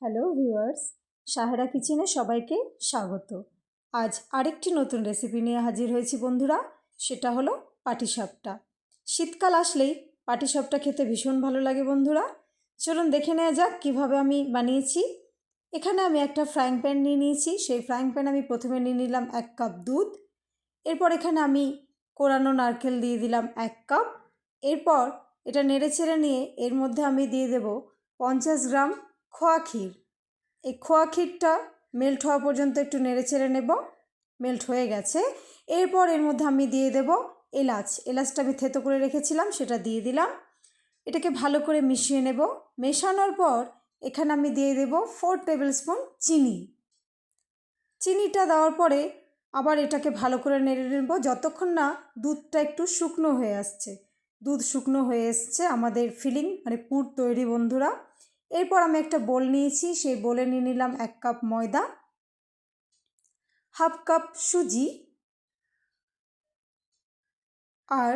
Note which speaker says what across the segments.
Speaker 1: Hello viewers, Sahera কিচেনে সবাইকে স্বাগত। আজ আরেকটি নতুন রেসিপি নিয়ে হাজির হয়েছি বন্ধুরা, সেটা হলো পাটিসাপটা। শীতকাল আসলেই পাটিসাপটা খেতে ভীষণ ভালো লাগে বন্ধুরা। চলুন দেখে নেওয়া যাক কীভাবে আমি বানিয়েছি। এখানে আমি একটা ফ্রাইং প্যান নিয়ে নিয়েছি। সেই ফ্রাইং প্যান আমি প্রথমে নিয়ে নিলাম 1 কাপ দুধ। এরপর এখানে আমি কোরানো নারকেল দিয়ে দিলাম 1 কাপ। এরপর এটা নেড়েচেড়ে নিয়ে এর মধ্যে আমি দিয়ে দেব 50 গ্রাম খোয়া ক্ষীর। এই খোয়া ক্ষীরটা মেল্ট হওয়া পর্যন্ত একটু নেড়েচেড়ে নেব। মেল্ট হয়ে গেছে। এরপর এর মধ্যে আমি দিয়ে দেব এলাচটা আমি থেতো করে রেখেছিলাম, সেটা দিয়ে দিলাম। এটাকে ভালো করে মিশিয়ে নেব। মেশানোর পর এখানে আমি দিয়ে দেব 4 টেবিল স্পুন চিনি। চিনিটা দেওয়ার পরে আবার এটাকে ভালো করে নেড়ে নেব যতক্ষণ না দুধটা একটু শুকনো হয়ে আসছে। দুধ শুকনো হয়ে এসছে, আমাদের ফিলিং মানে পুর তৈরি বন্ধুরা। এরপর আমি একটা বোল নিয়েছি, সেই বোলে নিয়ে নিলাম 1 কাপ ময়দা, হাফ কাপ সুজি আর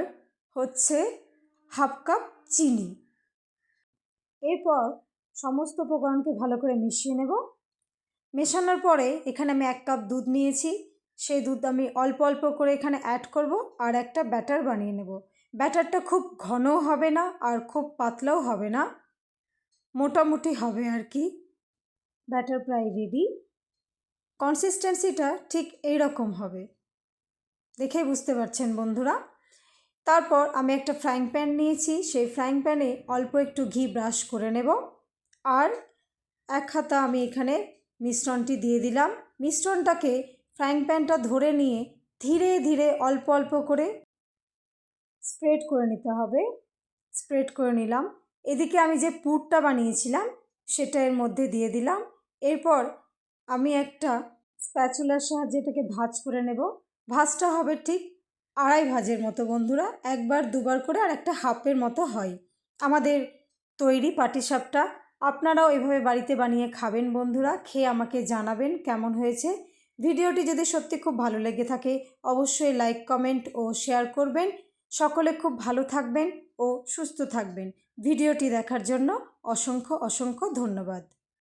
Speaker 1: হাফ কাপ চিনি। এরপর সমস্ত উপকরণকে ভালো করে মিশিয়ে নেব। মেশানোর পরে এখানে আমি 1 কাপ দুধ নিয়েছি, সেই দুধ আমি অল্প অল্প করে এখানে অ্যাড করব আর একটা ব্যাটার বানিয়ে নেব। ব্যাটারটা খুব ঘনও হবে না আর খুব পাতলাও হবে না, মোটামুটি হবে আর কি। ব্যাটার প্রায় রেডি। কনসিস্টেন্সিটা ঠিক এই রকম হবে, দেখেই বুঝতে পারছেন বন্ধুরা। তারপর আমি একটা ফ্রাইং প্যান নিয়েছি, সেই ফ্রাইং প্যানে অল্প একটু ঘি ব্রাশ করে নেব আর 1 হাতা আমি এখানে মিশ্রণটি দিয়ে দিলাম। মিশ্রণটাকে ফ্রাইং প্যানটা ধরে নিয়ে ধীরে ধীরে অল্প অল্প করে স্প্রেড করে নিতে হবে। স্প্রেড করে নিলাম। এদিকে আমি যে পুরটা বানিয়েছিলাম সেটা এর মধ্যে দিয়ে দিলাম। এরপর আমি একটা স্প্যাচুলার সাহায্যে এটাকে ভাঁজ করে নেব। ভাঁজটা হবে ঠিক 2.5 ভাঁজের মতো বন্ধুরা, একবার দুবার করে আর একটা হাফের মতো হয় আমাদের তৈরি পাটিসাপটা। আপনারাও এভাবে বাড়িতে বানিয়ে খাবেন বন্ধুরা, খেয়ে আমাকে জানাবেন কেমন হয়েছে। ভিডিওটি যদি সত্যি খুব ভালো লেগে থাকে অবশ্যই লাইক, কমেন্ট ও শেয়ার করবেন। সকলে খুব ভালো থাকবেন ও সুস্থ থাকবেন। ভিডিওটি দেখার জন্য অসংখ্য অসংখ্য ধন্যবাদ।